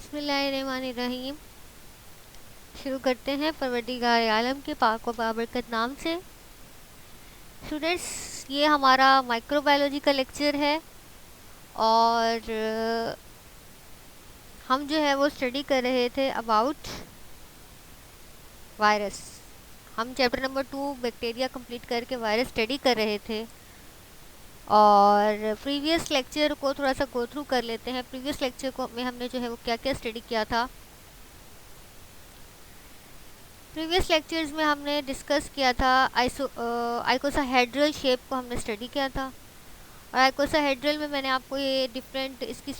बिस्मिल्लाहिर्रहमानिर्रहीम। शुरू करते हैं परवरदिगार आलम के पाक व बाबरकत नाम से। स्टूडेंट्स, ये हमारा माइक्रोबायोलॉजी का लेक्चर है और हम जो है वो स्टडी कर रहे थे अबाउट वायरस। हम चैप्टर नंबर 2 बैक्टीरिया कंप्लीट करके वायरस स्टडी कर रहे थे और प्रीवियस लेक्चर को थोड़ा सा गो थ्रू कर लेते हैं। प्रीवियस लेक्चर को में हमने जो है वो क्या क्या स्टडी किया था। प्रीवियस लेक्चर्स में हमने डिस्कस किया था आइकोसाहेड्रल शेप को हमने स्टडी किया था और आइकोसाहेड्रल में मैंने आपको ये डिफरेंट इसकी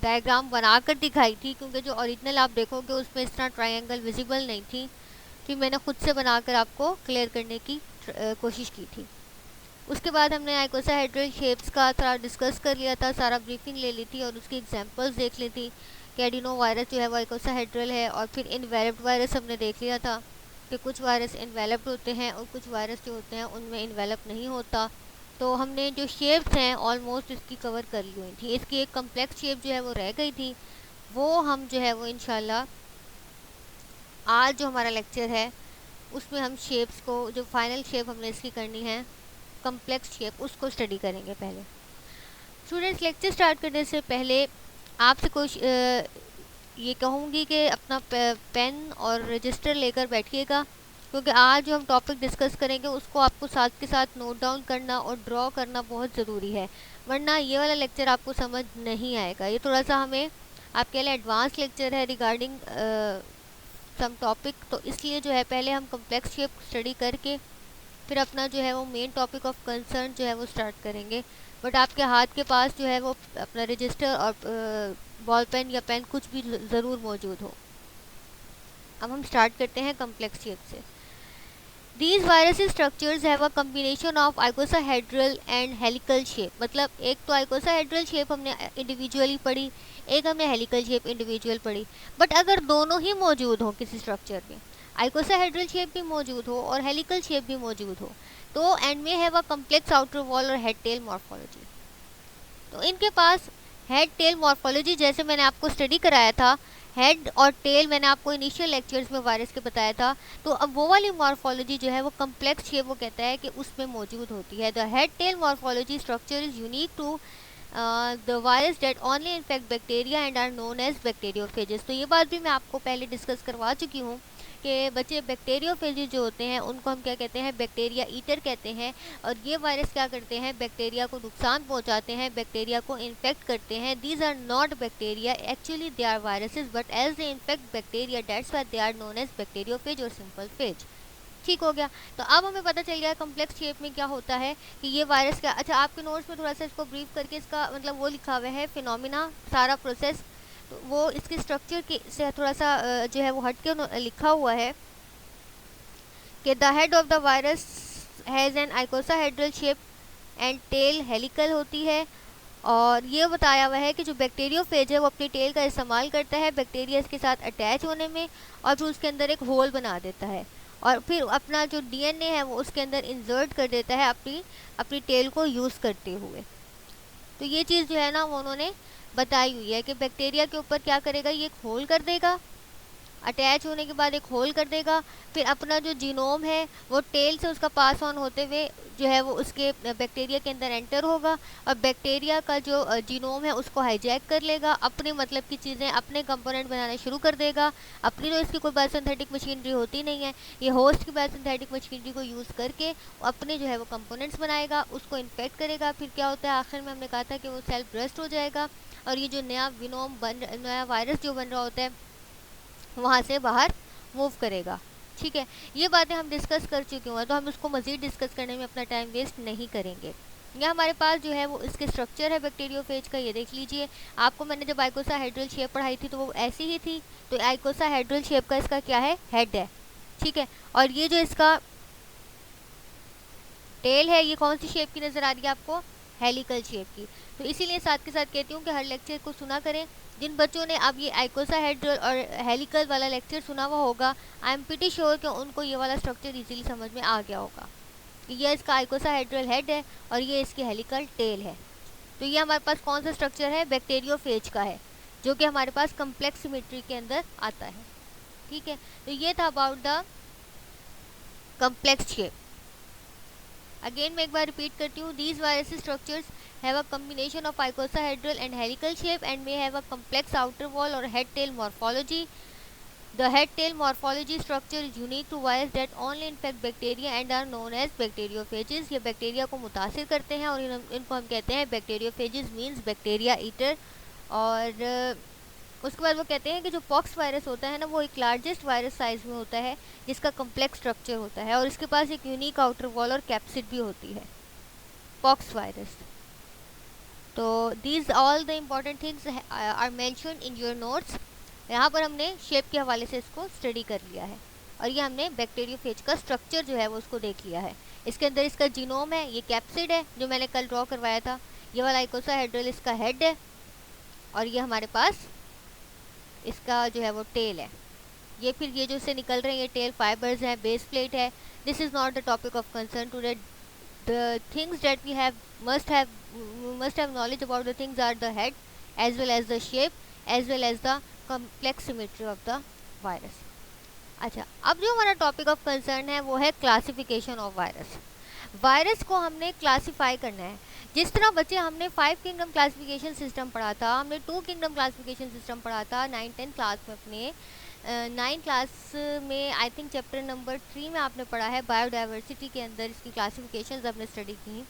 डायग्राम बनाकर दिखाई थी, क्योंकि जो ओरिजिनल आप देखोगे उसमें इस तरह ट्रायंगल विजिबल नहीं थी, फिर मैंने खुद से बनाकर आपको क्लियर करने की कोशिश की थी। उसके बाद हमने आइकोसाहेड्रल शेप्स का थोड़ा डिस्कस कर लिया था, सारा ब्रीफिंग ले ली थी और उसकी एग्जांपल्स देख ली थी कि एडिनो वायरस जो है वो आइकोसाहेड्रल है। और फिर इन्वेलप्ड वायरस हमने देख लिया था कि कुछ वायरस इन्वेलप्ड होते हैं और कुछ वायरस जो होते हैं उनमें इन्वेलप नहीं होता। तो हमने जो शेप्स हैं ऑलमोस्ट इसकी कवर कर ली हुई थी। इसकी एक कम्प्लेक्स शेप जो है वो रह गई थी, वो हम जो है वो इंशाल्लाह आज जो हमारा लेक्चर है उसमें हम शेप्स को, जो फाइनल शेप हमने इसकी करनी है कम्प्लेक्स शेप, उसको स्टडी करेंगे। पहले स्टूडेंट्स, लेक्चर स्टार्ट करने से पहले आपसे कुछ ये कहूँगी कि अपना पेन और रजिस्टर लेकर बैठिएगा, क्योंकि आज जो हम टॉपिक डिस्कस करेंगे उसको आपको साथ के साथ नोट डाउन करना और ड्रॉ करना बहुत ज़रूरी है, वरना ये वाला लेक्चर आपको समझ नहीं आएगा। ये थोड़ा सा हमें आपके लिए एडवांस लेक्चर है रिगार्डिंग सम टॉपिक, तो इसलिए जो है पहले हम कम्प्लेक्स शेप स्टडी करके फिर अपना जो है वो मेन टॉपिक ऑफ कंसर्न जो है वो स्टार्ट करेंगे। बट आपके हाथ के पास जो है वो अपना रजिस्टर और बॉल पेन या पेन कुछ भी ज़रूर मौजूद हो। अब हम स्टार्ट करते हैं कम्प्लेक्स शेप से। These virus structures have a combination of icosahedral and helical shape. मतलब एक तो आइकोसाहेड्रल शेप हमने इंडिविजुअली पढ़ी, एक हमने हेलिकल शेप इंडिविजुअल पढ़ी। बट अगर दोनों ही मौजूद हों किसी स्ट्रक्चर में, आइकोसाहेड्रल शेप भी मौजूद हो और हेलिकल शेप भी मौजूद हो, तो एंड में have a complex outer wall और हेड टेल मॉर्फोलॉजी। तो इनके पास हेड टेल मॉर्फोलॉजी जैसे मैंने आपको स्टडी कराया था, हेड और टेल मैंने आपको इनिशियल लेक्चर्स में वायरस के बताया था, तो अब वो वाली मॉर्फोलॉजी जो है वो कम्प्लेक्स शेप वो कहता है कि उसमें मौजूद होती है। The head tail morphology structure is unique to the virus that only infect bacteria and are known as bacteriophages. तो ये बात भी मैं आपको पहले डिस्कस करवा चुकी हूँ कि बच्चे बैक्टीरियोफेजेस जो होते हैं उनको हम क्या कहते हैं, बैक्टीरिया ईटर कहते हैं। और ये वायरस क्या करते हैं, बैक्टीरिया को नुकसान पहुंचाते हैं, बैक्टीरिया को इन्फेक्ट करते हैं। These are not bacteria, actually they are viruses, but as they infect bacteria that's why they are known as bacteriophage और सिंपल फेज। ठीक हो गया। तो अब हमें पता चल गया कम्प्लेक्स शेप में क्या होता है कि ये वायरस क्या। अच्छा, आपके नोट्स में थोड़ा सा इसको ब्रीफ करके इसका मतलब वो लिखा हुआ है फिनोमिना, सारा प्रोसेस, तो वो इसके स्ट्रक्चर के से थोड़ा सा जो है वो हट के लिखा हुआ है कि the head of the virus has an icosahedral shape and tail helical होती है। और ये बताया हुआ है कि जो बैक्टीरियोफेज है वो अपनी टेल का इस्तेमाल करता है बैक्टीरिया के साथ अटैच होने में, और फिर उसके अंदर एक होल बना देता है और फिर अपना जो डीएनए है वो उसके अंदर इंसर्ट कर देता है अपनी टेल को यूज़ करते हुए। तो ये चीज़ जो है ना वो उन्होंने बताई हुई है कि बैक्टीरिया के ऊपर क्या करेगा, ये एक होल कर देगा, अटैच होने के बाद एक होल कर देगा, फिर अपना जो जीनोम है वो टेल से उसका पास ऑन होते हुए जो है वो उसके बैक्टीरिया के अंदर एंटर होगा और बैक्टीरिया का जो जीनोम है उसको हाईजैक कर लेगा, अपने मतलब की चीज़ें, अपने कंपोनेंट बनाना शुरू कर देगा। अपनी तो इसकी कोई बायोसिंथेटिक मशीनरी होती नहीं है, ये होस्ट की बायोसिंथेटिक मशीनरी को यूज़ करके अपने जो है वो कंपोनेंट्स बनाएगा, उसको इन्फेक्ट करेगा। फिर क्या होता है, आखिर में हमने कहा था कि वो सेल ब्रस्ट हो जाएगा और ये जो नया वायरस जो बन रहा होता है वहाँ से बाहर मूव करेगा। ठीक है, ये बातें हम डिस्कस कर चुके हैं, तो हम उसको मज़ीद डिस्कस करने में अपना टाइम वेस्ट नहीं करेंगे। यह हमारे पास जो है वो इसके स्ट्रक्चर है बैक्टीरियोफेज का, ये देख लीजिए। आपको मैंने जब आइकोसाहेड्रल शेप पढ़ाई थी तो वो ऐसी ही थी, तो आइकोसाहेड्रल शेप का इसका क्या है, हेड है। ठीक है, और ये जो इसका टेल है ये कौन सी शेप की नज़र आ रही है आपको, हेलिकल शेप की। तो इसीलिए साथ के साथ कहती हूँ कि हर लेक्चर को सुना करें। जिन बच्चों ने अब ये आइकोसाहेड्रल और हेलिकल वाला लेक्चर सुना हुआ होगा, आई एम प्रीटी श्योर कि उनको ये वाला स्ट्रक्चर इजीली समझ में आ गया होगा कि ये इसका आइकोसाहेड्रल हेड है और ये इसकी हेलिकल टेल है। तो ये हमारे पास कौन सा स्ट्रक्चर है, बैक्टीरियोफेज का है। जो कि हमारे पास कम्प्लेक्स सिमेट्री के अंदर आता है। ठीक है, तो ये था about the complex shape. Again मैं एक बार रिपीट करती हूँ, these virus structures have a combination of icosahedral and helical shape and may have a complex outer wall और head tail morphology. The head tail morphology structure is unique to viruses that only infect bacteria and are known as bacteriophages। ये bacteria को मुतासिर करते हैं और इनको हम कहते हैं बैक्टीरियोफेजेस, मीन्स बैक्टीरिया ईटर। और उसके बाद वो कहते हैं कि जो पॉक्स वायरस होता है ना, वो एक लार्जेस्ट वायरस साइज में होता है जिसका कम्प्लेक्स स्ट्रक्चर होता है और इसके पास एक यूनिक आउटर वॉल और कैप्सिड भी होती है, पॉक्स वायरस। तो these all the important things are mentioned in your notes. यहाँ पर हमने शेप के हवाले से इसको स्टडी कर लिया है और ये हमने बैक्टीरियोफेज का स्ट्रक्चर जो है वो उसको देख लिया है। इसके अंदर इसका जीनोम है, ये कैप्सिड है जो मैंने कल ड्रॉ करवाया था, ये वाला आइकोसाहेड्रल इसका हेड है और ये हमारे पास इसका जो है वो टेल है। ये फिर ये जो से निकल रहे हैं ये टेल फाइबर्स हैं, बेस प्लेट है। This is not the topic of concern today. The things that we have must have knowledge about the things are the head as well as the shape as well as the complex symmetry of the virus। अच्छा, अब जो हमारा topic of concern है वो है classification of virus. Virus को हमने classify करना है। जिस तरह बच्चे हमने 5 किंगडम क्लासिफिकेशन सिस्टम पढ़ा था, हमने 2 किंगडम क्लासिफिकेशन सिस्टम पढ़ा था 9th-10th क्लास में। अपने 9th क्लास में आई थिंक चैप्टर नंबर 3 में आपने पढ़ा है, बायोडाइवर्सिटी के अंदर इसकी क्लासिफिकेशन आपने स्टडी की।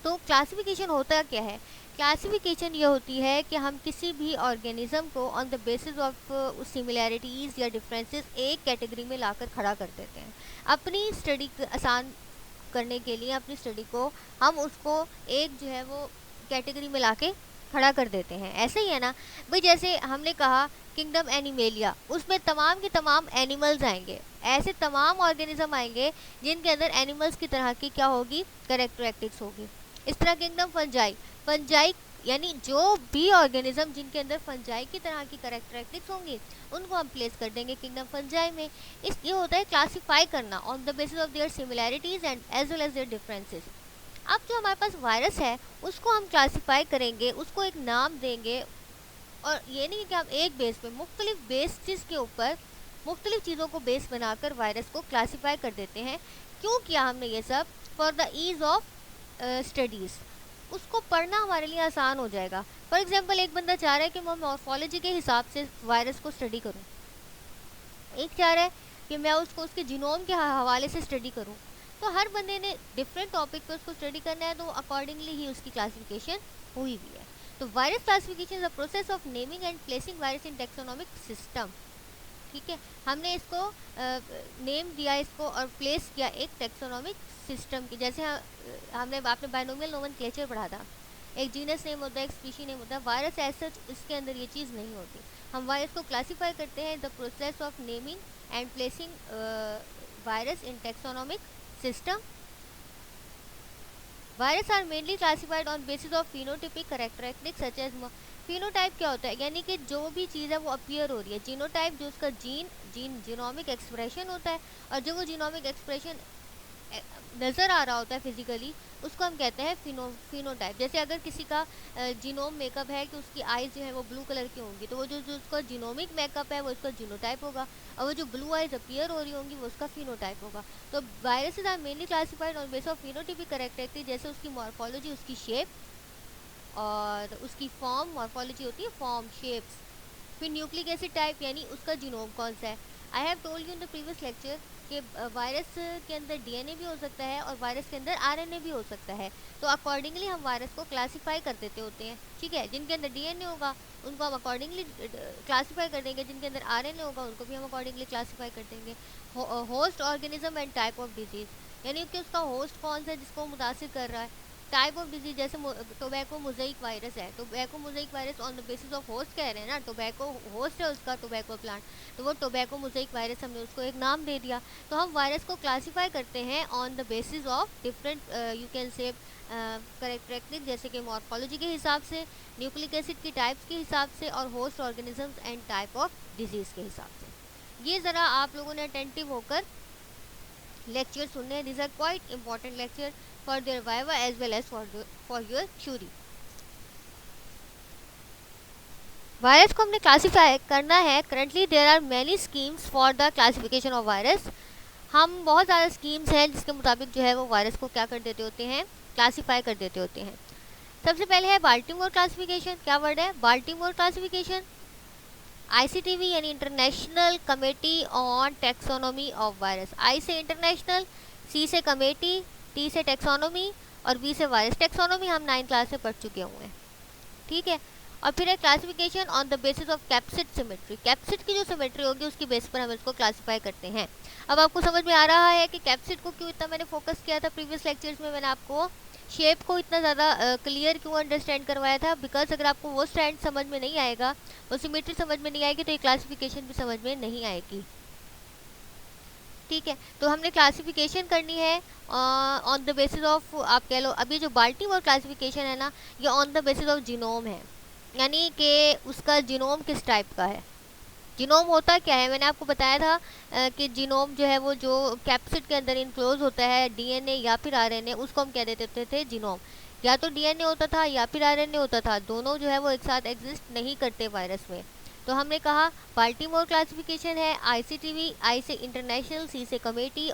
तो क्लासिफिकेशन होता क्या है? क्लासिफिकेशन ये होती है कि हम किसी भी ऑर्गेनिज्म को on the basis of similarities या डिफरेंसेस एक कैटेगरी में लाकर खड़ा कर देते हैं। अपनी स्टडी आसान करने के लिए अपनी स्टडी को हम उसको एक जो है वो कैटेगरी में लाके खड़ा कर देते हैं। ऐसे ही है ना भाई, जैसे हमने कहा किंगडम एनिमेलिया, उसमें तमाम के तमाम एनिमल्स आएंगे, ऐसे तमाम ऑर्गेनिज्म आएंगे जिनके अंदर एनिमल्स की तरह की क्या होगी, कैरेक्टरिस्टिक्स होगी। इस तरह किंगडम फंजाई, फंजाई यानी जो भी ऑर्गेनिज्म जिनके अंदर फंजाई की तरह की कैरेक्टरिस्टिक्स होंगी उनको हम प्लेस कर देंगे किंगडम फंजाई में। इस ये होता है क्लासीफाई करना on the basis of their similarities and as well as their differences. अब जो हमारे पास वायरस है उसको हम क्लासीफाई करेंगे, उसको एक नाम देंगे, और ये नहीं कि हम एक बेस पे मुख्तलिफ बेसिस के ऊपर मुख्तलिफ चीज़ों को बेस बनाकर वायरस को क्लासीफाई कर देते हैं। क्यों किया हमने ये सब? For the ease of studies, उसको पढ़ना हमारे लिए आसान हो जाएगा। फॉर एग्जांपल, एक बंदा चाह रहा है कि मैं मॉर्फोलॉजी के हिसाब से वायरस को स्टडी करूं, एक चाह रहा है कि मैं उसको उसके जीनोम के हवाले से स्टडी करूं। तो हर बंदे ने डिफरेंट टॉपिक पे उसको स्टडी करना है, तो अकॉर्डिंगली ही उसकी क्लासिफिकेशन हुई भी है। तो virus classification is a process of naming and placing virus in taxonomic system. ठीक है, हमने इसको नेम दिया इसको और प्लेस किया एक टैक्सोनॉमिक सिस्टम की। जैसे हमने आपने बायनोमियल नोमेनक्लेचर पढ़ा था, एक जीनस नेम होता है, एक स्पीशी नेम होता है। वायरस एज सच इसके अंदर ये चीज़ नहीं होती। हम वायरस को क्लासीफाई करते हैं the process of naming and placing virus in taxonomic system. Virus are mainly classified on basis of phenotypic characteristics such as. Phenotype क्या होता है? यानी कि जो भी चीज़ है वो अपीयर हो रही है। जीनोटाइप जो उसका जीनोमिक एक्सप्रेशन होता है, और जो वो जीनोमिक एक्सप्रेशन नज़र आ रहा होता है फिजिकली, उसको हम कहते हैं फिनोटाइप। जैसे अगर किसी का जीनोम मेकअप है कि उसकी आइज़ जो है वो ब्लू कलर की होंगी, तो वो जो उसका जीनोमिक मेकअप है वो उसका जीनोटाइप होगा, और वो जो ब्लू आइज़ अपीयर हो रही होंगी वो उसका फिनोटाइप होगा। तो viruses are mainly classified on base of phenotypic characteristics, जैसे उसकी मॉर्फोलॉजी, उसकी शेप और उसकी फॉर्म। मॉर्फोलॉजी होती है फॉर्म, शेप्स। फिर न्यूक्लिक एसिड टाइप यानी उसका जीनोम कौन सा है। I have told you in the previous lecture कि वायरस के अंदर डीएनए भी हो सकता है और वायरस के अंदर आरएनए भी हो सकता है। तो अकॉर्डिंगली हम वायरस को क्लासीफाई कर देते होते हैं। ठीक है, जिनके अंदर डीएनए होगा उनको हम अकॉर्डिंगली क्लासीफाई कर देंगे, जिनके अंदर आरएनए होगा उनको भी हम अकॉर्डिंगली क्लासीफाई कर देंगे। Host organism and type of disease, यानी कि उसका होस्ट कौन सा है जिसको मुतासिर कर रहा है। टाइप ऑफ डिजीज, जैसे टोबैको मोज़ेइक वायरस है, tobacco mosaic virus on the basis of host कह रहे हैं ना, टोबैको होस्ट है उसका, टोबैको प्लांट, तो वो टोबैको मोज़ेइक वायरस, हमने उसको एक नाम दे दिया। तो हम वायरस को क्लासीफाई करते हैं on the basis of different you can say characteristic, जैसे कि मॉर्फोलॉजी के हिसाब से, न्यूक्लिक एसिड की टाइप्स के हिसाब से, और host organisms and type of disease के हिसाब से। ये ज़रा आप लोगों ने अटेंटिव होकर लेक्चर सुनने हैं। This are quite important lecture for their viva as well as for your theory। Virus को हमने क्लासीफाई करना है। Currently there are many schemes for the classification of virus. हम बहुत ज़्यादा स्कीम्स हैं जिसके मुताबिक जो है वो वायरस को क्या कर देते होते हैं, क्लासीफाई कर देते होते हैं। सबसे पहले है बाल्टीमोर क्लासिफिकेशन। क्या वर्ड है? Baltimore classification. ICTV यानी international committee on taxonomy of virus. I से इंटरनेशनल, सी से कमेटी, टी से टैक्सोनॉमी और वी से वायरस। टैक्सोनॉमी हम 9th क्लास में पढ़ चुके हुए हैं, ठीक है। और फिर है classification on the basis of capsid symmetry. Capsid की जो सिमेट्री होगी उसकी बेस पर हम इसको क्लासिफाई करते हैं। अब आपको समझ में आ रहा है कि कैप्सिड को क्यों इतना मैंने फोकस किया था प्रीवियस लेक्चर्स में। मैंने आपको शेप को इतना ज़्यादा क्लियर क्यों अंडरस्टैंड करवाया था, बिकॉज अगर आपको वो स्टैंड समझ में नहीं आएगा, वो सिमेट्री समझ में नहीं आएगी, तो ये क्लासिफिकेशन भी समझ में नहीं आएगी, ठीक है। तो हमने क्लासिफिकेशन करनी है ऑन द बेसिस ऑफ, आप कह लो अभी जो बाल्टीमोर क्लासिफिकेशन है ना, ये on the basis of genome है, यानी कि उसका जीनोम किस टाइप का है। जीनोम होता क्या है, मैंने आपको बताया था कि जीनोम जो है वो जो कैप्सिड के अंदर इनक्लोज होता है, डीएनए या फिर आरएनए, उसको हम कह देते थे जीनोम। या तो डीएनए होता था या फिर आरएनए होता था, दोनों जो है वो एक साथ एग्जिस्ट नहीं करते वायरस में। तो हमने कहा बाल्टीमोर क्लासिफिकेशन है ICTV, आई से इंटरनेशनल, सी से कमेटी,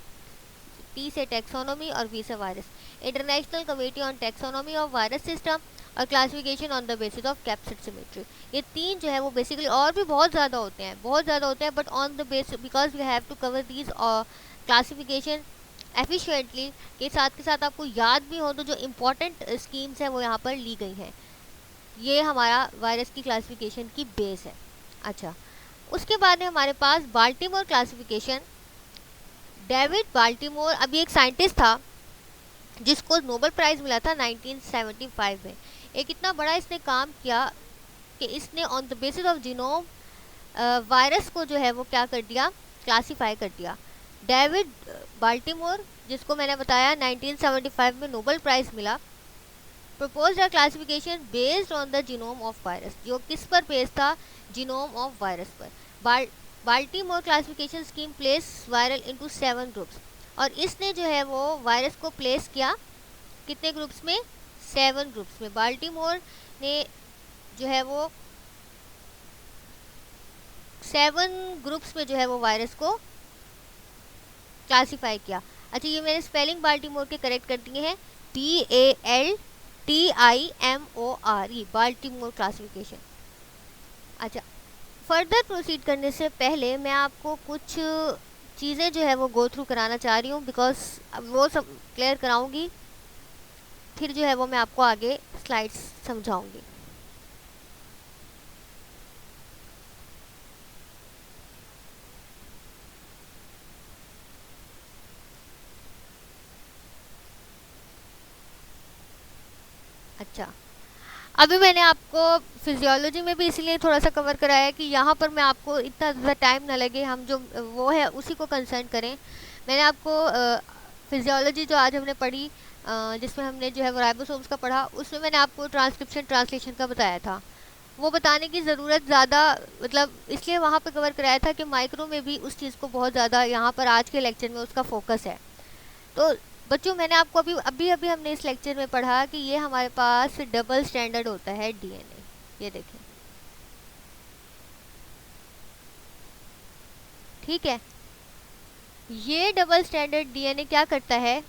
टी से टैक्सोनॉमी और वी से virus. International committee on taxonomy of virus system और classification on the basis of capsid symmetry. ये तीन जो है वो बेसिकली, और भी बहुत ज़्यादा होते हैं, बहुत ज़्यादा होते हैं, but on the base because we have to cover these classification efficiently, के साथ आपको याद भी हो, तो जो इम्पोर्टेंट स्कीम्स हैं वो यहाँ पर ली गई हैं। ये हमारा वायरस की क्लासिफिकेशन की बेस है। अच्छा, उसके बाद है हमारे पास बाल्टीमोर क्लासिफिकेशन। डेविड बाल्टीमोर अभी एक साइंटिस्ट था जिसको नोबेल प्राइज़ मिला था 1975 में। एक इतना बड़ा इसने काम किया कि इसने on the basis of genome virus को जो है वो क्या कर दिया, क्लासीफाई कर दिया। डेविड बाल्टीमोर, जिसको मैंने बताया 1975 में नोबेल प्राइज़ मिला, proposed a classification based on the genome of virus. जो किस पर बेस्ड था? जीनोम ऑफ वायरस पर। Baltimore classification scheme place viral into 7 groups. और इसने जो है वो वायरस को प्लेस किया कितने ग्रुप्स में? 7 ग्रुप्स में। बाल्टीमोर ने जो है वो 7 ग्रुप्स में जो है वो वायरस को क्लासीफाई किया। अच्छा, ये मैंने स्पेलिंग बाल्टीमोर के करेक्ट कर दिए हैं, BALTIMORE, बाल्टीमोर क्लासिफिकेशन। अच्छा, फर्दर प्रोसीड करने से पहले मैं आपको कुछ चीज़ें जो है वो गो थ्रू कराना चाह रही हूँ, बिकॉज वो सब क्लियर कराऊंगी, फिर जो है वो मैं आपको आगे स्लाइड्स समझाऊंगी। अच्छा, अभी मैंने आपको फिजियोलॉजी में भी इसलिए थोड़ा सा कवर कराया है कि यहाँ पर मैं आपको इतना ज़्यादा टाइम ना लगे, हम जो वो है उसी को कंसर्न करें। मैंने आपको फिजियोलॉजी जो आज हमने पढ़ी, जिसमें हमने जो है वो राइबोसोम्स का पढ़ा, उसमें मैंने आपको ट्रांसक्रिप्शन ट्रांसलेशन का बताया था। वो बताने की ज़रूरत ज़्यादा, मतलब इसलिए वहाँ पर कवर कराया था कि माइक्रो में भी उस चीज़ को बहुत ज़्यादा यहाँ पर आज के लेक्चर में उसका फोकस है। तो बच्चों, मैंने आपको अभी हमने इस लेक्चर में पढ़ा कि ये हमारे पास डबल स्टैंडर्ड होता है डीएनए। ये देखें, ठीक है। ये डबल स्टैंडर्ड डीएनए क्या करता है,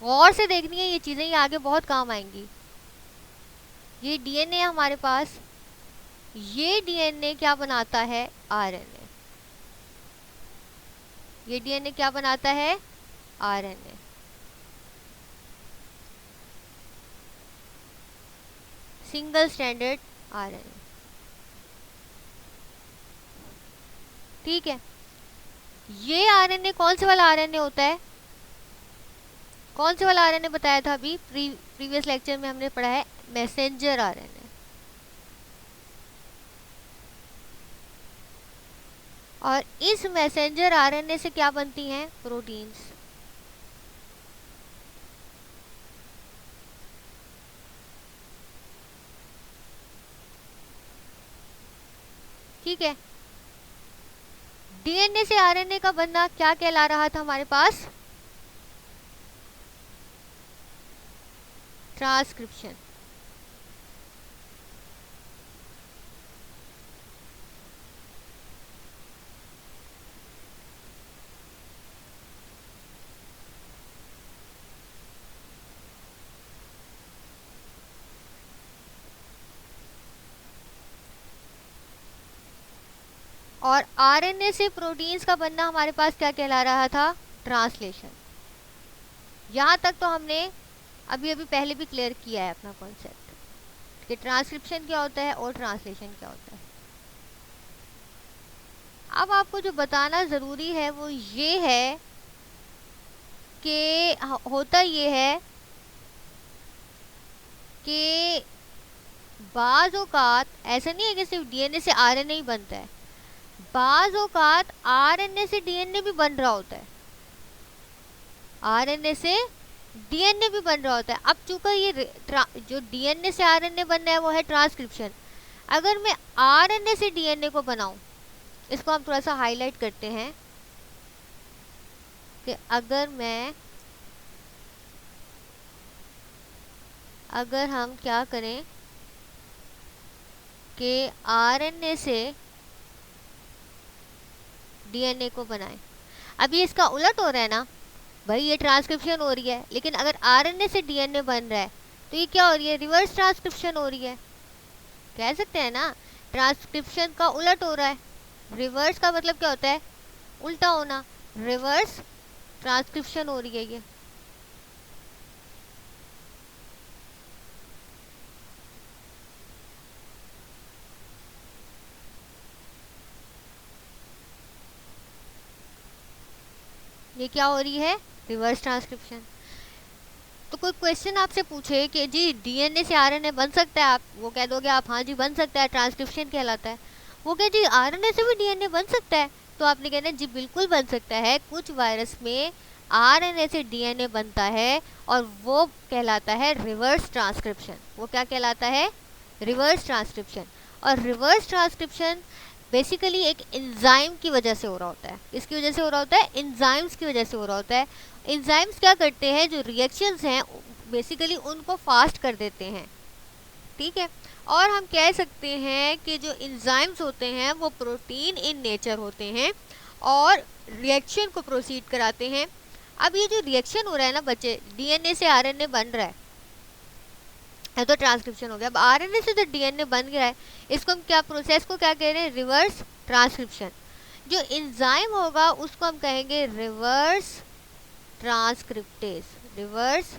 गौर से देखनी है ये चीज़ें, ये आगे बहुत काम आएंगी। ये डीएनए हमारे पास, ये डीएनए क्या बनाता है? आरएनए। ये डीएनए क्या बनाता है? आरएनए। सिंगल स्टैंडर्ड आरएनए, ठीक है। ये आरएनए कौन से वाला आरएनए होता है? कौन से वाला आरएनए बताया था अभी प्रीवियस लेक्चर में हमने पढ़ा है? Messenger RNA. और इस मैसेंजर आरएनए से क्या बनती हैं? प्रोटीन्स। ठीक है। डीएनए से आरएनए का बनना क्या कहला रहा था हमारे पास? ट्रांसक्रिप्शन। और आरएनए से प्रोटीन्स का बनना हमारे पास क्या कहला रहा था? ट्रांसलेशन। यहाँ तक तो हमने अभी अभी पहले भी क्लियर किया है अपना कॉन्सेप्ट कि ट्रांसक्रिप्शन क्या होता है और ट्रांसलेशन क्या होता है। अब आपको जो बताना ज़रूरी है वो ये है कि होता ये है कि बाज़ औक़ात ऐसा नहीं है कि सिर्फ डीएनए से आरएनए ही बनता है, बाज़ औक़ात आरएनए से डीएनए भी बन रहा होता है, आरएनए से डीएनए भी बन रहा होता है। अब चूंकि ये जो डीएनए से आरएनए बनना है वो है ट्रांसक्रिप्शन। अगर मैं आरएनए से डीएनए को बनाऊं, इसको हम थोड़ा सा हाईलाइट करते हैं कि अगर हम क्या करें कि आरएनए से डीएनए को बनाएं। अभी इसका उलट हो रहा है ना भाई, ये ट्रांसक्रिप्शन हो रही है, लेकिन अगर आरएनए से डीएनए बन रहा है तो ये क्या हो रही है? रिवर्स ट्रांसक्रिप्शन हो रही है। कह सकते हैं ना ट्रांसक्रिप्शन का उलट हो रहा है। रिवर्स का मतलब क्या होता है? उल्टा होना। रिवर्स ट्रांसक्रिप्शन हो रही है ये क्या हो रही है? Reverse transcription. तो कोई क्वेश्चन आपसे पूछे कि जी डीएनए से आरएनए बन सकता है, आप वो कह दोगे आप हाँ जी बन सकता है, ट्रांसक्रिप्शन कहलाता है। वो कहे जी आरएनए से भी डीएनए बन सकता है, तो आपने कहना जी बिल्कुल बन सकता है। कुछ वायरस में आरएनए से डीएनए बनता है और वो कहलाता है रिवर्स ट्रांसक्रिप्शन। वो क्या कहलाता है? Reverse transcription. और रिवर्स ट्रांसक्रिप्शन बेसिकली एक एंजाइम की वजह से हो रहा होता है। इसकी वजह से हो रहा होता है? एंजाइम्स की वजह से हो रहा होता है। एंजाइम्स क्या करते हैं? जो रिएक्शंस हैं बेसिकली उनको फास्ट कर देते हैं, ठीक है। और हम कह सकते हैं कि जो एंजाइम्स होते हैं वो प्रोटीन इन नेचर होते हैं और रिएक्शन को प्रोसीड कराते हैं। अब ये जो रिएक्शन हो रहा है ना बच्चे, डीएनए से आरएनए बन रहा है तो ट्रांसक्रिप्शन हो गया। अब आरएनए से जो डीएनए बन गया है, इसको हम क्या प्रोसेस को क्या कह रहे हैं? Reverse transcription. जो एंजाइम होगा उसको हम कहेंगे रिवर्स ट्रांसक्रिप्टेज। Reverse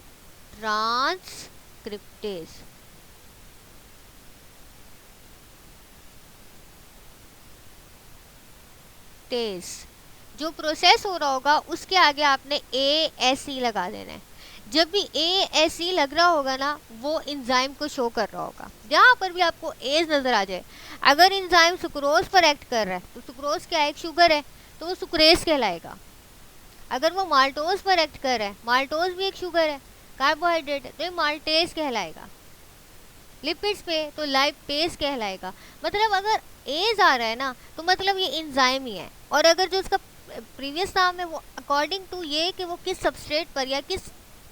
transcriptase. जो प्रोसेस हो रहा होगा उसके आगे आपने ASE लगा देना है। जब भी ASE लग रहा होगा ना वो एंजाइम को शो कर रहा होगा। जहाँ पर भी आपको एज नज़र आ जाए, अगर एंजाइम सुक्रोज पर एक्ट कर रहा है तो सुक्रोज क्या है? एक शुगर है, तो वो सुक्रेज कहलाएगा। अगर वो माल्टोज पर एक्ट कर रहा है, माल्टोज भी एक शुगर है, कार्बोहाइड्रेट है, तो ये माल्टेज कहलाएगा। लिपिड्स पे तो लाइपेज कहलाएगा। मतलब अगर एज आ रहा है ना तो मतलब ये एंजाइम ही है। और अगर जो उसका प्रीवियस नाम है वो अकॉर्डिंग टू ये कि वो किस सबस्ट्रेट पर या किस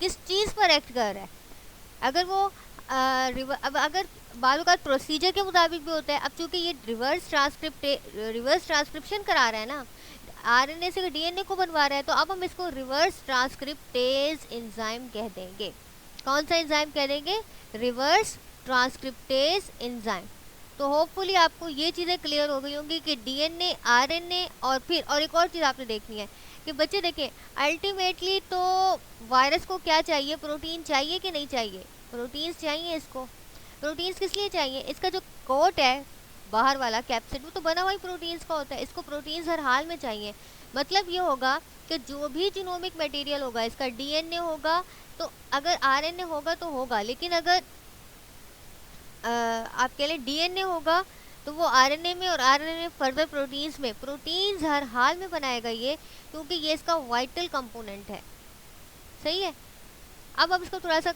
चीज़ पर एक्ट कर रहा है। अगर वो अब अगर बालों का प्रोसीजर के मुताबिक भी होता है। अब चूंकि ये रिवर्स ट्रांसक्रिप्शन करा रहा है ना, आरएनए से डीएनए को बनवा रहा है, तो अब हम इसको रिवर्स ट्रांसक्रिप्टेज एंजाइम कह देंगे। कौन सा एंजाइम कह देंगे? Reverse transcriptase enzyme. तो होपफुली आपको ये चीज़ें क्लियर हो गई होंगी कि डीएनए, आरएनए और फिर और एक और चीज़ आपने देखनी है कि बच्चे देखें अल्टीमेटली तो वायरस को क्या चाहिए? प्रोटीन चाहिए कि नहीं चाहिए? प्रोटीन्स चाहिए इसको। प्रोटीन्स किस लिए चाहिए? इसका जो कोट है बाहर वाला कैप्सिड, वो तो बना हुआ ही प्रोटीन्स का होता है। इसको प्रोटीन्स हर हाल में चाहिए। मतलब ये होगा कि जो भी जीनोमिक मटेरियल होगा, इसका डीएनए होगा तो अगर आरएनए होगा तो होगा, लेकिन अगर आपके लिए डीएनए होगा तो वो आरएनए में और आरएनए फर्दर प्रोटीन्स में, प्रोटीन्स हर हाल में बनाएगा ये, क्योंकि ये इसका वाइटल कंपोनेंट है। सही है। अब इसको थोड़ा सा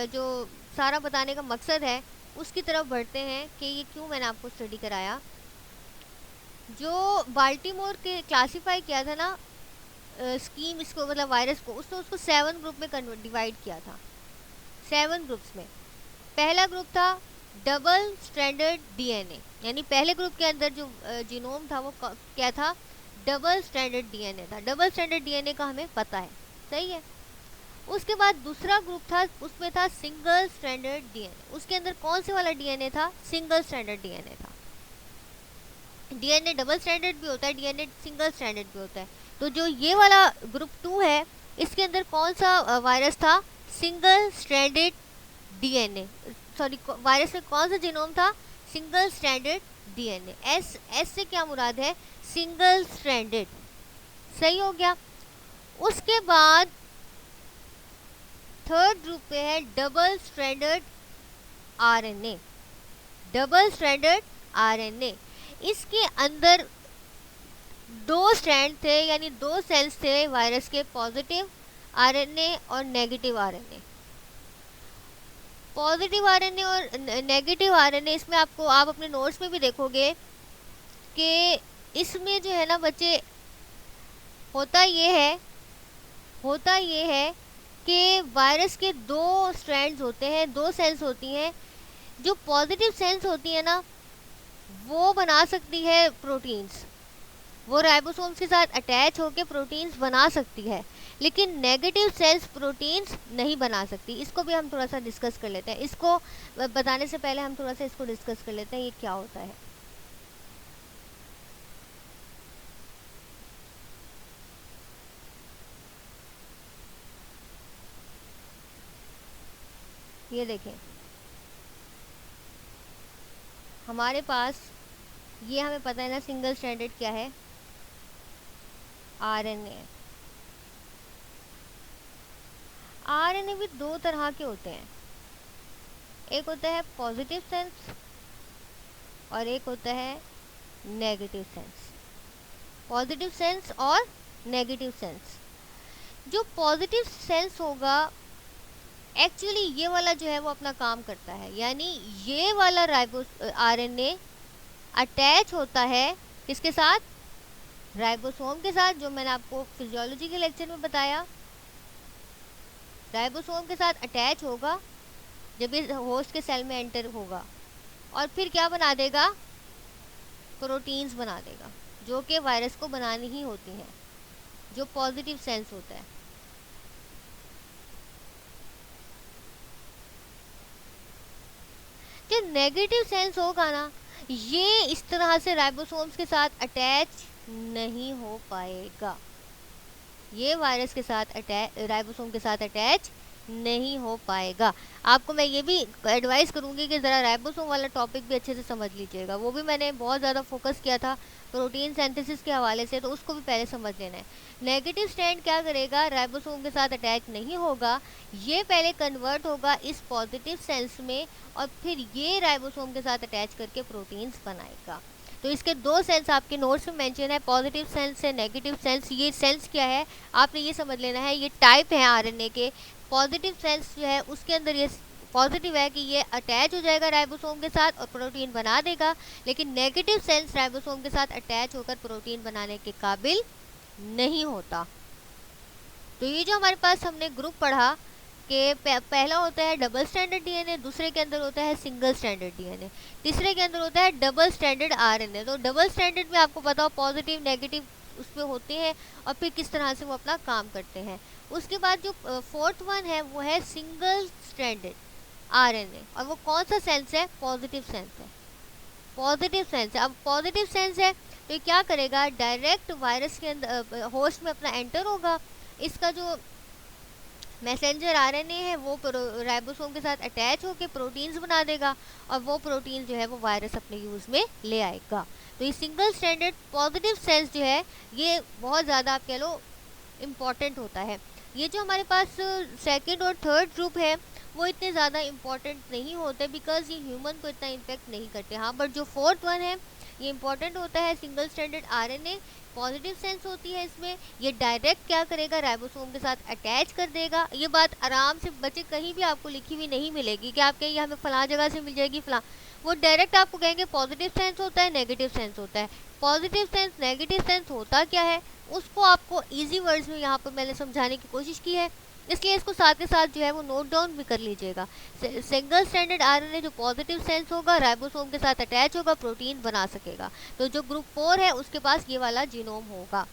जो सारा बताने का मकसद है उसकी तरफ बढ़ते हैं कि ये क्यों मैंने आपको स्टडी कराया। जो बाल्टीमोर के क्लासीफाई किया था ना स्कीम, इसको मतलब वायरस को, उसको 7 ग्रुप में डिवाइड किया था। 7 ग्रुप्स में पहला ग्रुप था डबल स्ट्रैंडर्ड डीएनए, यानी पहले ग्रुप के अंदर जो जीनोम था वो क्या था? डबल स्ट्रैंडर्ड डीएनए था। डबल स्ट्रैंडर्ड डीएनए का हमें पता है, सही है। उसके बाद दूसरा ग्रुप था, उसमें था सिंगल स्ट्रैंडर्ड डीएनए। उसके अंदर कौन से वाला डीएनए था? सिंगल स्ट्रैंडर्ड डीएनए था। डीएनए डबल स्ट्रैंडेड भी होता है, डीएनए सिंगल स्ट्रैंडेड भी होता है। तो जो ये वाला ग्रुप 2 है, इसके अंदर कौन सा वायरस था? Single stranded DNA, sorry virus में कौन सा जीनोम था? Single stranded DNA. S S से क्या मुराद है? Single stranded. सही हो गया। उसके बाद थर्ड ग्रुप पे है double stranded RNA. Double stranded RNA, इसके अंदर दो स्ट्रैंड थे, यानी दो सेल्स थे वायरस के, पॉजिटिव आरएनए और नेगेटिव आरएनए। पॉजिटिव आरएनए और नेगेटिव आरएनए, इसमें आपको, आप अपने नोट्स में भी देखोगे कि इसमें जो है ना बच्चे, होता ये है कि वायरस के दो स्ट्रैंड्स होते हैं, दो सेल्स होती हैं। जो पॉजिटिव सेल्स होती है ना, वो बना सकती है प्रोटीन्स, वो राइबोसोम्स के साथ अटैच होकर प्रोटीन्स बना सकती है, लेकिन नेगेटिव सेल्स प्रोटीन्स नहीं बना सकती। इसको भी हम थोड़ा सा डिस्कस कर लेते हैं। इसको बताने से पहले हम थोड़ा सा इसको डिस्कस कर लेते हैं, ये क्या होता है। ये देखें, हमारे पास ये, हमें पता है ना सिंगल स्ट्रैंडेड क्या है? आरएनए। आरएनए भी दो तरह के होते हैं, एक होता है पॉजिटिव सेंस और एक होता है नेगेटिव सेंस। पॉजिटिव सेंस और नेगेटिव सेंस। जो पॉजिटिव सेंस होगा, एक्चुअली ये वाला जो है वो अपना काम करता है, यानी ये वाला आरएनए अटैच होता है किसके साथ? राइबोसोम के साथ, जो मैंने आपको फिजियोलॉजी के लेक्चर में बताया। राइबोसोम के साथ अटैच होगा जब ये होस्ट के सेल में एंटर होगा, और फिर क्या बना देगा? प्रोटीन्स बना देगा, जो कि वायरस को बनानी ही होती हैं, जो पॉजिटिव सेंस होता है। जो नेगेटिव सेंस होगा ना, ये इस तरह से राइबोसोम्स के साथ अटैच नहीं हो पाएगा, ये वायरस के साथ राइबोसोम के साथ अटैच नहीं हो पाएगा। आपको मैं ये भी एडवाइस करूँगी कि ज़रा राइबोसोम वाला टॉपिक भी अच्छे से समझ लीजिएगा, वो भी मैंने बहुत ज़्यादा फोकस किया था प्रोटीन सिंथेसिस के हवाले से, तो उसको भी पहले समझ लेना है। नेगेटिव स्ट्रैंड क्या करेगा? राइबोसोम के साथ अटैच नहीं होगा, ये पहले कन्वर्ट होगा इस पॉजिटिव सेल्स में, और फिर ये राइबोसोम के साथ अटैच करके प्रोटीन्स बनाएगा। तो इसके दो सेल्स आपके नोट्स में मेंशन है, पॉजिटिव सेल्स है, नेगेटिव सेल्स। ये सेल्स क्या है आपने ये समझ लेना है, ये टाइप है आरएनए के। पॉजिटिव सेल्स जो है उसके अंदर ये पॉजिटिव है कि ये अटैच हो जाएगा राइबोसोम के साथ और प्रोटीन बना देगा, लेकिन नेगेटिव सेल्स राइबोसोम के साथ अटैच होकर प्रोटीन बनाने के काबिल नहीं होता। तो ये जो हमारे पास हमने ग्रुप पढ़ा कि पहला होता है डबल स्ट्रैंडेड डीएनए, दूसरे के अंदर होता है सिंगल स्ट्रैंडेड डीएनए, तीसरे के अंदर होता है डबल स्ट्रैंडेड आरएनए। तो डबल स्ट्रैंडेड में आपको पता हो पॉजिटिव नेगेटिव उसमें होते हैं, और फिर किस तरह से वो अपना काम करते हैं। उसके बाद जो फोर्थ वन है वो है सिंगल स्ट्रैंडेड आरएनए, और वो कौन सा सेंस है? पॉजिटिव सेंस है, पॉजिटिव सेंस है। अब पॉजिटिव सेंस है तो ये क्या करेगा? डायरेक्ट वायरस के अंदर होस्ट में अपना एंटर होगा, इसका जो मैसेंजर आरएनए है वो राइबोसोम के साथ अटैच होकर प्रोटीन्स बना देगा, और वो प्रोटीन जो है वो वायरस अपने यूज़ में ले आएगा। तो ये सिंगल स्ट्रैंडेड पॉजिटिव सेल्स जो है ये बहुत ज़्यादा आप कह लो इम्पॉर्टेंट होता है। ये जो हमारे पास सेकंड और थर्ड ग्रुप है वो इतने ज़्यादा इम्पॉर्टेंट नहीं होते, बिकॉज ये ह्यूमन को इतना इम्पेक्ट नहीं करते। हाँ, बट जो फोर्थ वन है ये इंपॉर्टेंट होता है, single stranded RNA, positive sense होती है इसमें, ये डायरेक्ट क्या करेगा? राइबोसोम के साथ अटैच कर देगा। ये बात आराम से बच्चे कहीं भी आपको लिखी हुई नहीं मिलेगी कि आप कहेंगे हमें फलां जगह से मिल जाएगी फलां, वो डायरेक्ट आपको कहेंगे पॉजिटिव सेंस होता है, नेगेटिव सेंस होता है। पॉजिटिव सेंस नेगेटिव सेंस होता क्या है उसको आपको ईजी वर्ड्स में यहाँ पर मैंने समझाने की कोशिश की है, इसलिए इसको साथ के साथ जो है वो नोट डाउन भी कर लीजिएगा। सिंगल स्ट्रैंडेड आरएनए जो पॉजिटिव सेंस होगा, राइबोसोम के साथ अटैच होगा, प्रोटीन बना सकेगा। तो जो ग्रुप 4 है उसके पास ये वाला जीनोम होगा।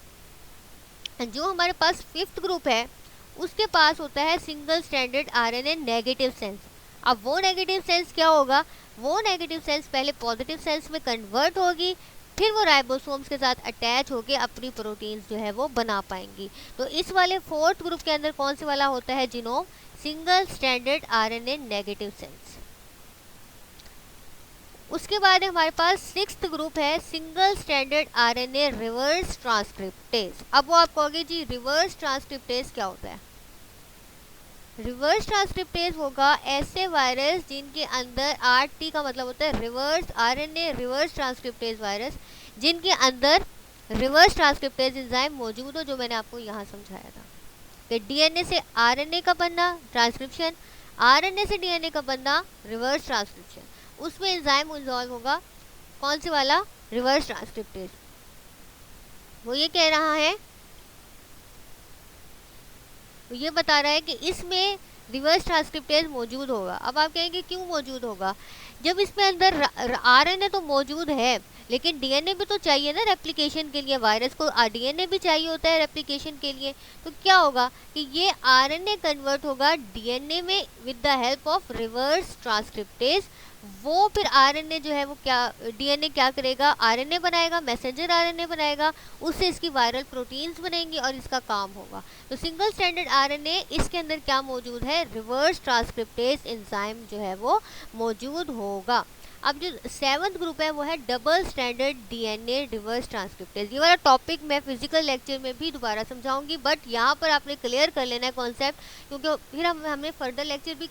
जो हमारे पास फिफ्थ ग्रुप है उसके पास होता है single stranded RNA negative sense. अब वो नेगेटिव सेंस क्या होगा? वो नेगेटिव सेंस पहले पॉजिटिव सेंस में कन्वर्ट होगी, फिर वो राइबोसोम्स के साथ अटैच होके अपनी प्रोटीन्स जो है वो बना पाएंगी। तो इस वाले फोर्थ ग्रुप के अंदर कौन से वाला होता है genome? Single stranded RNA negative sense. उसके बाद हमारे पास सिक्स्थ ग्रुप है single stranded RNA reverse transcriptase. अब वो आप कहोगे जी रिवर्स ट्रांसक्रिप्टेज क्या होता है? रिवर्स ट्रांसक्रिप्टेज होगा ऐसे वायरस जिनके अंदर आरटी का मतलब होता है reverse RNA reverse transcriptase virus, जिनके अंदर रिवर्स ट्रांसक्रिप्टेज एंजाइम मौजूद हो, जो मैंने आपको यहाँ समझाया था कि डीएनए से आरएनए का बनना ट्रांसक्रिप्शन, आरएनए से डीएनए का बनना रिवर्स ट्रांसक्रिप्शन, उसमें एंजाइम इन्वॉल्व होगा कौन सी वाला? Reverse transcriptase. वो ये कह रहा है, वो ये बता रहा है कि इसमें रिवर्स ट्रांसक्रिप्टेज मौजूद होगा। अब आप कहेंगे क्यों मौजूद होगा? जब इसमें अंदर आरएनए तो मौजूद है, लेकिन डीएनए भी तो चाहिए ना रेप्लिकेशन के लिए। वायरस को डीएनए भी चाहिए होता है रेप्लिकेशन के लिए। तो क्या होगा कि ये आरएनए कन्वर्ट होगा डीएनए में with the help of reverse transcriptase. वो फिर आरएनए जो है वो क्या, डीएनए क्या करेगा? आरएनए बनाएगा, मैसेंजर आरएनए बनाएगा, उससे इसकी वायरल प्रोटीन्स बनेंगी और इसका काम होगा। तो सिंगल स्ट्रैंडेड आरएनए, इसके अंदर क्या मौजूद है? रिवर्स ट्रांसक्रिप्टेज एंजाइम जो है वो मौजूद होगा। अब जो सेवंथ ग्रुप है वो है double standard DNA reverse transcriptase. ये वाला टॉपिक मैं फिजिकल लेक्चर में भी दोबारा समझाऊंगी, बट यहाँ पर आपने क्लियर कर लेना है कॉन्सेप्ट, क्योंकि फिर हमें फर्दर लेक्चर भी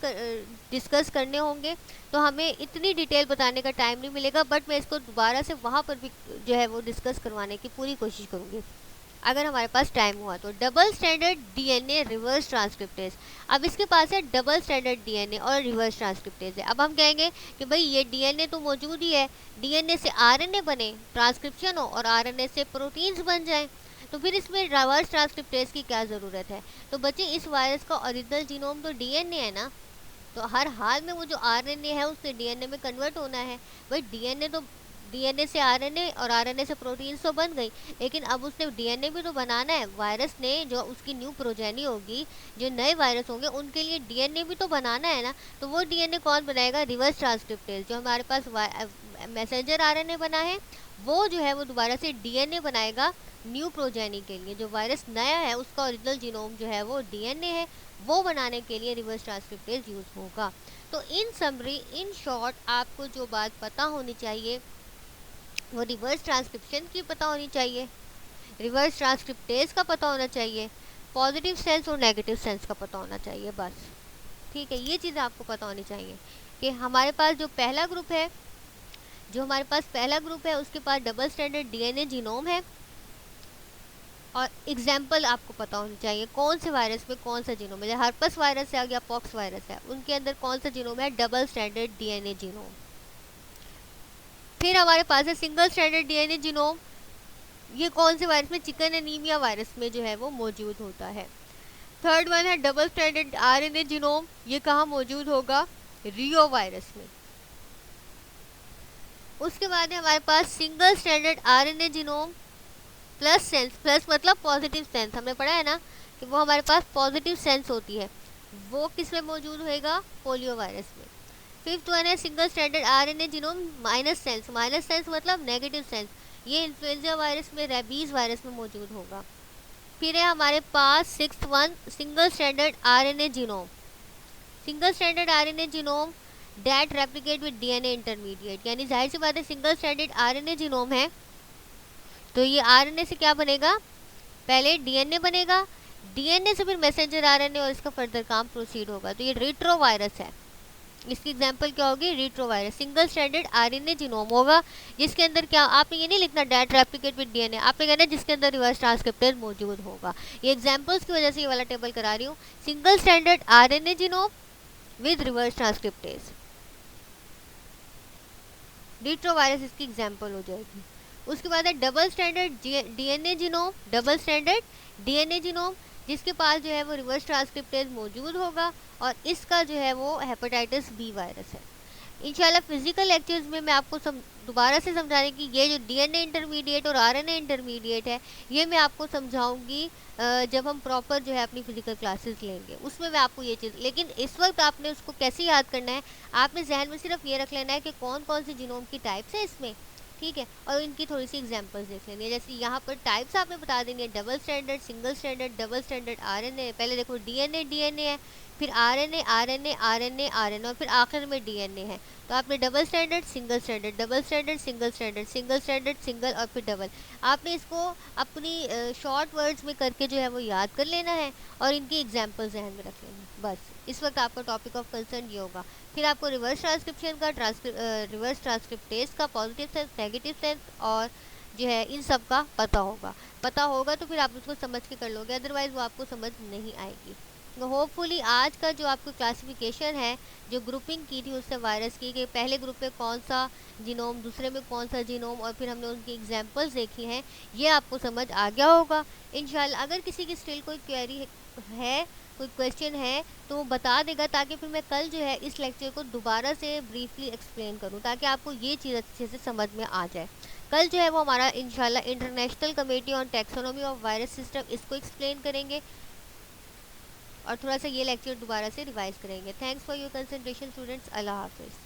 डिस्कस करने होंगे, तो हमें इतनी डिटेल बताने का टाइम नहीं मिलेगा। बट मैं इसको दोबारा से वहाँ पर भी जो है वो डिस्कस करवाने की पूरी कोशिश करूँगी अगर हमारे पास टाइम हुआ तो। Double standard DNA reverse transcriptase, अब इसके पास है डबल स्टैंडर्ड डीएनए और रिवर्स ट्रांसक्रिप्टेज है। अब हम कहेंगे कि भाई ये डीएनए तो मौजूद ही है, डीएनए से आरएनए बने, ट्रांसक्रिप्शन हो और आरएनए से प्रोटीन्स बन जाएं, तो फिर इसमें रिवर्स ट्रांसक्रिप्टेज की क्या ज़रूरत है? तो बच्चे इस वायरस का ओरिजिनल जीनोम तो डीएनए है ना, तो हर हाल में वो जो आरएनए है उससे डीएनए में कन्वर्ट होना है। भाई डीएनए से आरएनए और आरएनए से प्रोटीन्स तो बन गई, लेकिन अब उसने डीएनए भी तो बनाना है। वायरस ने जो उसकी न्यू प्रोजेनी होगी, जो नए वायरस होंगे, उनके लिए डीएनए भी तो बनाना है ना। तो वो डीएनए कौन बनाएगा? Reverse transcriptase. जो हमारे पास मैसेंजर आरएनए बना है, वो जो है वो दोबारा से डीएनए बनाएगा न्यू प्रोजेनी के लिए। जो वायरस नया है उसका ओरिजिनल जीनोम जो है वो डीएनए है, वो बनाने के लिए रिवर्स ट्रांसक्रिप्टेज यूज़ होगा। तो इन समरी, इन शॉर्ट, आपको जो बात पता होनी चाहिए वो रिवर्स ट्रांसक्रिप्शन की पता होनी चाहिए, रिवर्स ट्रांसक्रिप्टेज का पता होना चाहिए, पॉजिटिव सेंस और नेगेटिव सेंस का पता होना चाहिए, बस। ठीक है, ये चीज़ आपको पता होनी चाहिए कि हमारे पास जो पहला ग्रुप है, उसके पास डबल स्टैंडर्ड डीएनए जीनोम है, और एग्जाम्पल आपको पता होनी चाहिए कौन से वायरस में कौन सा जीनोम है। जैसे हर्पस वायरस है या पॉक्स वायरस है, उनके अंदर कौन सा जीनोम है? Double standard DNA genome. फिर हमारे पास है सिंगल स्टैंडर्ड डीएनए जीनोम, ये कौन से वायरस में? चिकन एनीमिया वायरस में जो है वो मौजूद होता है। थर्ड वन है डबल स्टैंडर्ड आरएनए जीनोम, ये कहाँ मौजूद होगा? रियो वायरस में। उसके बाद है हमारे पास single standard RNA genome plus sense, plus मतलब पॉजिटिव सेंस, हमने पढ़ा है ना कि वो हमारे पास पॉजिटिव सेंस होती है, वो किस में मौजूद होएगा? पोलियो वायरस में। फिफ्थ वन है single standard RNA genome minus sense, minus sense मतलब नेगेटिव सेंस, ये इन्फ्लुएंजा वायरस में, रेबीज वायरस में मौजूद होगा। फिर है हमारे पास sixth one single standard RNA genome, single standard RNA genome that replicate with DNA intermediate, यानी जाहिर सी बात है सिंगल स्टैंडर्ड आरएनए जीनोम है, तो ये आरएनए से क्या बनेगा? पहले डीएनए बनेगा, डीएनए से फिर मैसेंजर आरएनए और इसका फर्दर काम प्रोसीड होगा। तो ये रेट्रो वायरस है, इसकी एग्जांपल क्या होगी? Retro virus. Single standard RNA genome होगा जिसके अंदर क्या, आपने ये नहीं लिखना डैट रेप्लिकेट विद डीएनए, आपने कहना जिसके अंदर रिवर्स ट्रांसक्रिप्टेज मौजूद होगा। ये एग्जांपल्स की वजह से ये वाला टेबल करा रही हूँ। Single standard RNA genome with reverse transcriptase, retro virus इसकी एग्जाम्पल हो जाएगी। उसके बाद है double standard DNA genome, double standard DNA genome जिसके पास जो है वो रिवर्स ट्रांसक्रिप्टेज मौजूद होगा, और इसका जो है वो हेपेटाइटिस बी वायरस है। इंशाल्लाह फिजिकल लेक्चर्स में मैं आपको दोबारा से समझाने की, ये जो डीएनए इंटरमीडिएट और आरएनए इंटरमीडिएट है, ये मैं आपको समझाऊंगी जब हम प्रॉपर जो है अपनी फिजिकल क्लासेस लेंगे, उसमें मैं आपको ये चीज़, लेकिन इस वक्त आपने उसको कैसे याद करना है? आपने जहन में सिर्फ ये रख लेना है कि कौन कौन सी जीनोम की टाइप्स है इसमें, ठीक है, और इनकी थोड़ी सी एग्जांपल्स देख लेंगे। जैसे यहाँ पर टाइप्स आपने बता देंगे है, double standard, single standard, double standard RNA. पहले देखो डीएनए है, फिर आरएनए आरएनए आरएनए आरएनए और फिर आखिर में डीएनए है। तो आपने double standard single standard, double standard single standard, single standard single और फिर डबल। आपने इसको अपनी शॉर्ट वर्ड्स में करके जो है वो याद कर लेना है और इनकी एग्जाम्पल्स ध्यान में रख लेंगे। बस इस वक्त आपका टॉपिक ऑफ कंसर्न ये होगा। फिर आपको रिवर्स ट्रांसक्रिप्शन का, रिवर्स ट्रांसक्रिप्टेज का, पॉजिटिव सेंस, नेगेटिव सेंस और जो है इन सब का पता होगा तो फिर आप उसको समझ के कर लोगे, अदरवाइज़ वो आपको समझ नहीं आएगी। तो होपफुली आज का जो आपको क्लासिफिकेशन है, जो ग्रुपिंग की थी उससे वायरस की, कि पहले ग्रुप में कौन सा जीनोम, दूसरे में कौन सा जीनोम और फिर हमने उनकी एग्जांपल्स देखी हैं, ये आपको समझ आ गया होगा इंशाल्लाह। अगर किसी की स्टिल कोई क्वेरी है, कोई क्वेश्चन है तो वो बता देगा, ताकि फिर मैं कल जो है इस लेक्चर को दोबारा से ब्रीफली एक्सप्लेन करूँ, ताकि आपको ये चीज़ अच्छे से समझ में आ जाए। कल जो है वो हमारा इंशाल्लाह international committee on taxonomy of virus system, इसको एक्सप्लेन करेंगे और थोड़ा सा ये लेक्चर दोबारा से रिवाइज करेंगे। Thanks for your concentration students. अल्लाह हाफिज़।